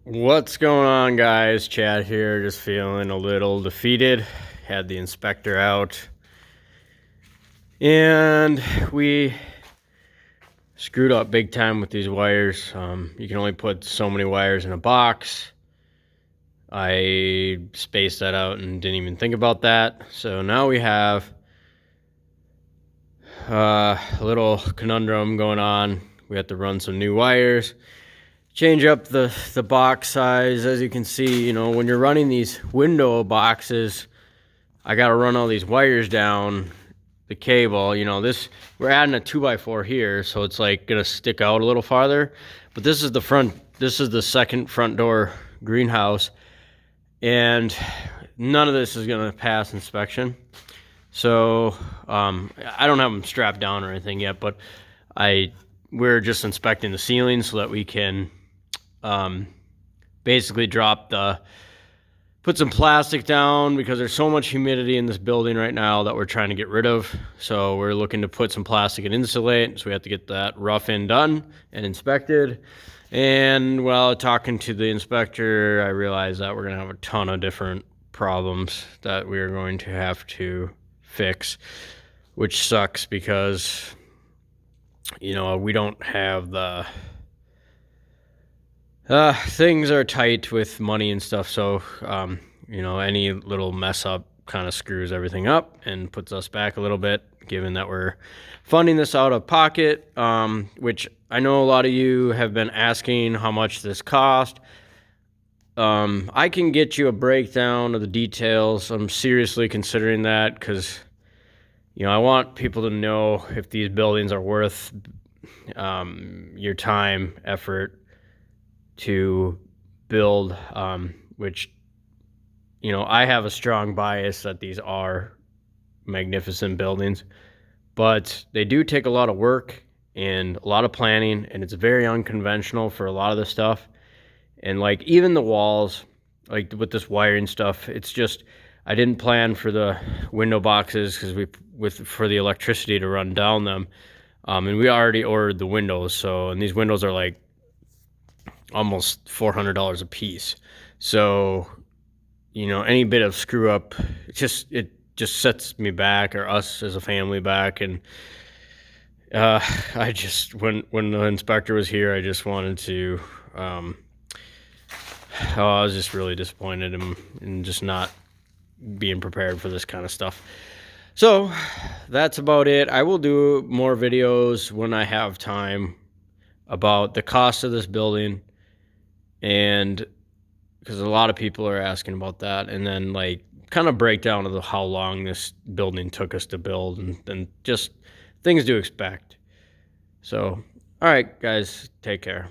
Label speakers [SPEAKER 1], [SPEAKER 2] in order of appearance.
[SPEAKER 1] What's going on, guys? Chad here, just feeling a little defeated. Had the inspector out and we screwed up big time with these wires. You can only put so many wires in a box. I spaced that out and didn't even think about that. So now we have a little conundrum going on. We have to run some new wires, change up the box size. As you can see, you know, when you're running these window boxes, I got to run all these wires down the cable. You know, this, we're adding a 2x4 here, so it's like gonna stick out a little farther. But this is the front, this is the second front door greenhouse, and none of this is gonna pass inspection. So I don't have them strapped down or anything yet, but we're just inspecting the ceiling so that we can basically put some plastic down, because there's so much humidity in this building right now that we're trying to get rid of. So we're looking to put some plastic and insulate. So we have to get that rough end done and inspected. And while talking to the inspector, I realized that we're gonna have a ton of different problems that we are going to have to fix, which sucks because, you know, we don't have the things are tight with money and stuff. So you know, any little mess up kind of screws everything up and puts us back a little bit, given that we're funding this out of pocket, which I know a lot of you have been asking how much this cost. I can get you a breakdown of the details. I'm seriously considering that because, you know, I want people to know if these buildings are worth your time, effort to build, which, you know, I have a strong bias that these are magnificent buildings, but they do take a lot of work and a lot of planning, and it's very unconventional for a lot of the stuff. And like even the walls, like with this wiring stuff, it's just, I didn't plan for the window boxes because for the electricity to run down them. And we already ordered the windows. So, and these windows are like almost $400 a piece. So, you know, any bit of screw up, it just sets me back, or us as a family back. And I just, when the inspector was here, I just wanted to, I was just really disappointed in just not being prepared for this kind of stuff. So that's about it. I will do more videos when I have time about the cost of this building, and because a lot of people are asking about that, and then like kind of breakdown of how long this building took us to build, and just things to expect. So, all right, guys, take care.